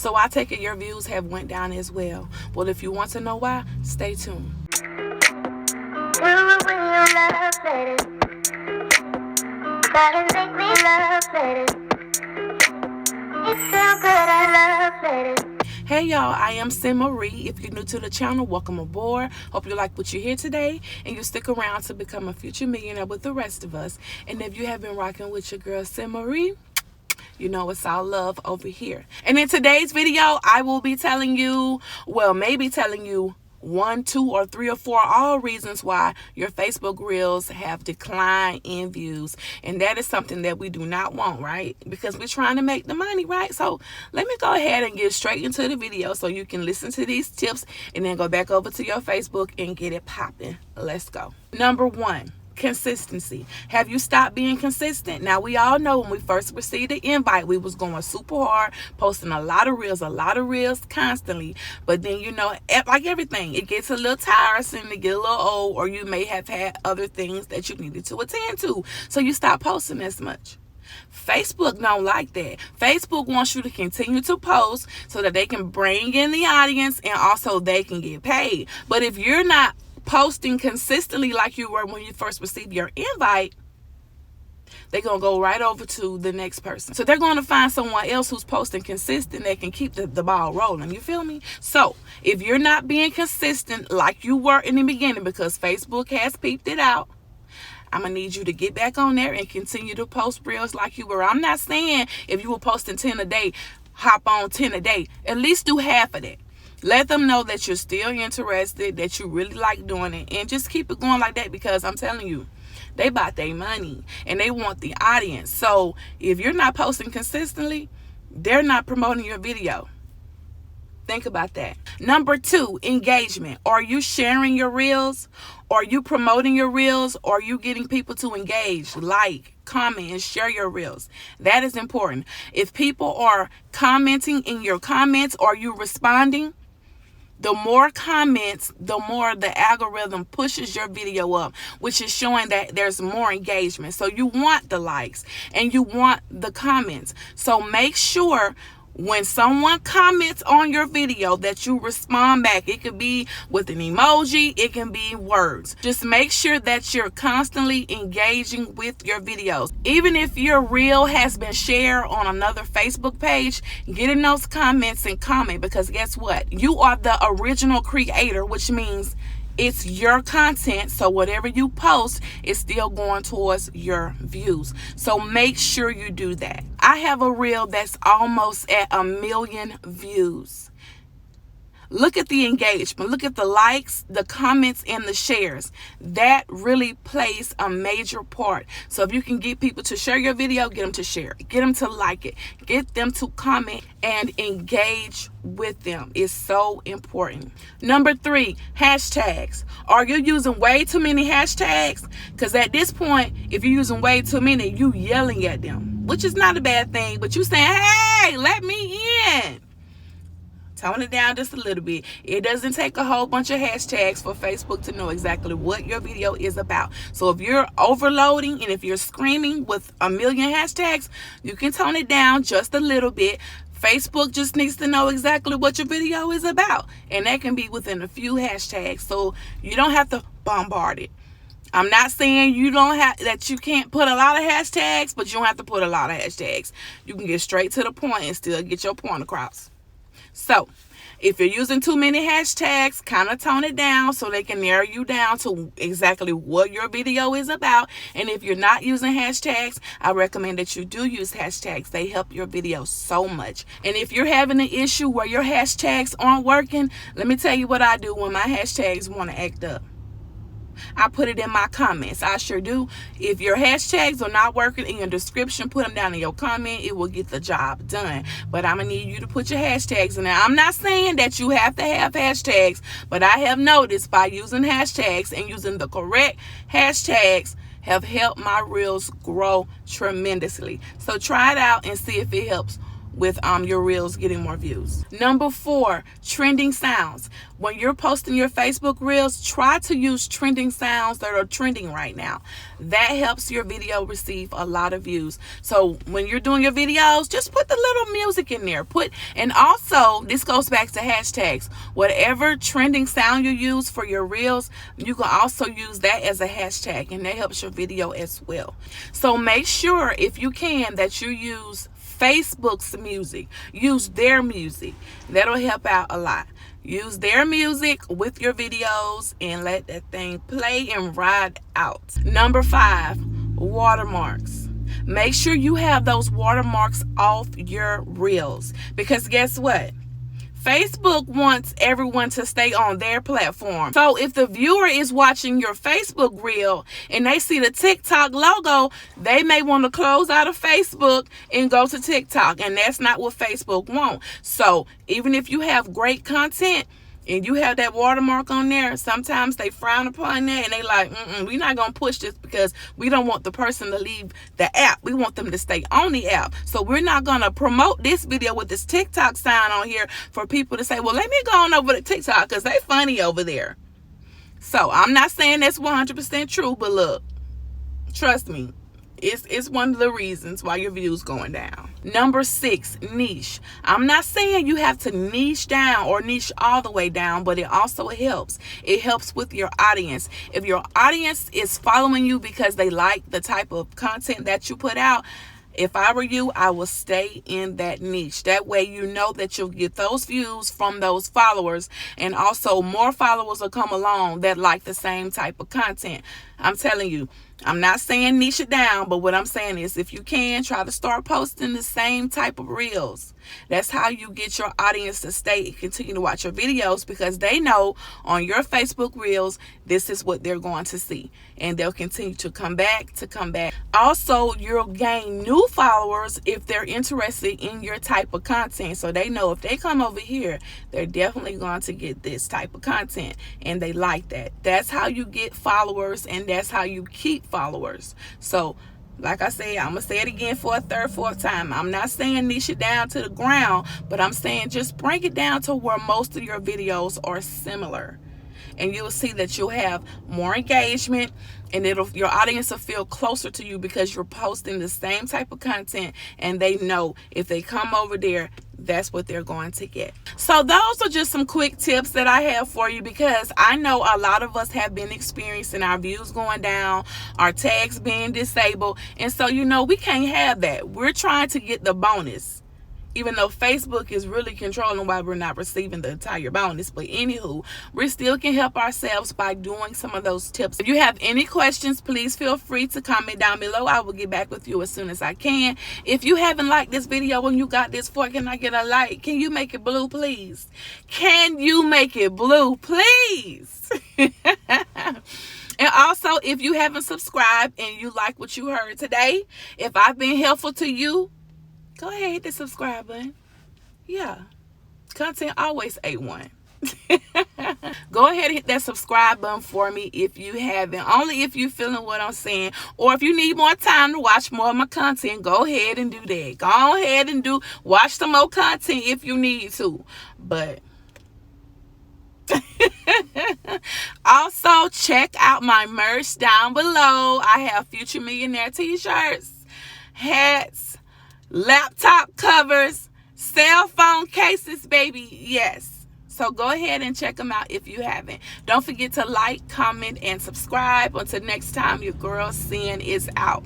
So I take it your views have went down as well. Well, if you want to know why, stay tuned. Hey y'all, I am Sim Marie. If you're new to the channel, welcome aboard. Hope you like what you hear today and you stick around to become a future millionaire with the rest of us. And if you have been rocking with your girl Sim Marie, you know it's all love over here. And in today's video, I will be telling you, well, maybe telling you 1, 2, or 3 or 4 all reasons why your Facebook Reels have declined in views. And that is something that we do not want, right? Because we're trying to make the money, right? So let me go ahead and get straight into the video so you can listen to these tips and then go back over to your Facebook and get it popping. Let's go. Number 1. Consistency. Have you stopped being consistent? Now, we all know when we first received the invite, we was going super hard, posting a lot of reels constantly. But then, you know, like everything, it gets a little tiresome, it get a little old, or you may have had other things that you needed to attend to. So you stop posting as much. Facebook don't like that. Facebook wants you to continue to post so that they can bring in the audience and also they can get paid. But if you're not posting consistently like you were when you first received your invite, they're going to go right over to the next person. So they're going to find someone else who's posting consistent that can keep the ball rolling. You feel me? So if you're not being consistent like you were in the beginning, because Facebook has peeped it out, I'm going to need you to get back on there and continue to post reels like you were. I'm not saying if you were posting 10 a day, hop on 10 a day. At least do half of that. Let them know that you're still interested, that you really like doing it, and just keep it going like that, because I'm telling you, they bought their money and they want the audience. So if you're not posting consistently, they're not promoting your video. Think about that. Number 2, engagement. Are you sharing your reels? Are you promoting your reels? Are you getting people to engage, like, comment, and share your reels? That is important. If people are commenting in your comments, are you responding? The more comments, the more the algorithm pushes your video up, which is showing that there's more engagement. So you want the likes and you want the comments. So make sure when someone comments on your video that you respond back. It could be with an emoji, it can be words. Just make sure that you're constantly engaging with your videos. Even if your reel has been shared on another Facebook page, get in those comments and comment, because guess what? You are the original creator, which means it's your content, so whatever you post is still going towards your views. So make sure you do that. I have a reel that's almost at 1 million views. Look at the engagement. Look at the likes, the comments, and the shares. That really plays a major part. So if you can get people to share your video, get them to share it. Get them to like it. Get them to comment and engage with them. It's so important. Number 3, hashtags. Are you using way too many hashtags? Because at this point, if you're using way too many, you yelling at them, which is not a bad thing. But you saying, hey, let me in. Tone it down just a little bit. It doesn't take a whole bunch of hashtags for Facebook to know exactly what your video is about. So if you're overloading and if you're screaming with 1 million hashtags, you can tone it down just a little bit. Facebook just needs to know exactly what your video is about, and that can be within a few hashtags. So you don't have to bombard it. I'm not saying you don't have that you can't put a lot of hashtags, but you don't have to put a lot of hashtags. You can get straight to the point and still get your point across. So if you're using too many hashtags, kind of tone it down so they can narrow you down to exactly what your video is about. And if you're not using hashtags, I recommend that you do use hashtags. They help your video so much. And if you're having an issue where your hashtags aren't working, let me tell you what I do when my hashtags want to act up. I put it in my comments. I sure do. If your hashtags are not working in your description, put them down in your comment. It will get the job done. But I'm going to need you to put your hashtags in there. I'm not saying that you have to have hashtags, but I have noticed by using hashtags and using the correct hashtags have helped my reels grow tremendously. So try it out and see if it helps with your reels getting more views. Number 4, trending sounds. When you're posting your Facebook reels, try to use trending sounds that are trending right now. That helps your video receive a lot of views. So when you're doing your videos, just put the little music in there. And also, this goes back to hashtags. Whatever trending sound you use for your reels, you can also use that as a hashtag, and that helps your video as well. So make sure, if you can, that you use Facebook's music. Use their music. That'll help out a lot. Use their music with your videos and let that thing play and ride out. Number 5, watermarks. Make sure you have those watermarks off your reels, because guess what? Facebook wants everyone to stay on their platform. So if the viewer is watching your Facebook reel and they see the TikTok logo, they may want to close out of Facebook and go to TikTok. And that's not what Facebook wants. So even if you have great content and you have that watermark on there, sometimes they frown upon that and they like, we're not going to push this because we don't want the person to leave the app. We want them to stay on the app. So we're not going to promote this video with this TikTok sign on here for people to say, well, let me go on over to TikTok because they funny over there. So I'm not saying that's 100% true, but look, trust me, it's one of the reasons why your views going down. Number 6, niche. I'm not saying you have to niche down or niche all the way down, but it also helps. It helps with your audience. If your audience is following you because they like the type of content that you put out, if I were you, I would stay in that niche. That way you know that you'll get those views from those followers, and also more followers will come along that like the same type of content. I'm telling you, I'm not saying niche it down, but what I'm saying is if you can, try to start posting the same type of reels. That's how you get your audience to stay and continue to watch your videos, because they know on your Facebook reels, this is what they're going to see. And they'll continue to come back. Also, you'll gain new followers if they're interested in your type of content. So they know if they come over here, they're definitely going to get this type of content. And they like that. That's how you get followers, and that's how you keep followers. So like I said, I'm going to say it again for a third, fourth time. I'm not saying niche it down to the ground, but I'm saying just bring it down to where most of your videos are similar. And you'll see that you'll have more engagement, and your audience will feel closer to you because you're posting the same type of content, and they know if they come over there, that's what they're going to get. So those are just some quick tips that I have for you, because I know a lot of us have been experiencing our views going down, our tags being disabled, and so we can't have that. We're trying to get the bonus, even though Facebook is really controlling why we're not receiving the entire bonus. But anywho, we still can help ourselves by doing some of those tips. If you have any questions, please feel free to comment down below. I will get back with you as soon as I can. If you haven't liked this video and you got this for, can I get a like? Can you make it blue, please? Can you make it blue, please? And also, if you haven't subscribed and you like what you heard today, if I've been helpful to you, go ahead, hit the subscribe button. Yeah, content always A1. Go ahead and hit that subscribe button for me if you haven't. Only if you're feeling what I'm saying, or if you need more time to watch more of my content, go ahead and do that. Go ahead and watch some more content if you need to. But also check out my merch down below. I have Future Millionaire t-shirts, hats, laptop covers, cell phone cases, baby. Yes. So go ahead and check them out if you haven't. Don't forget to like, comment, and subscribe. Until next time, your girl Sin is out.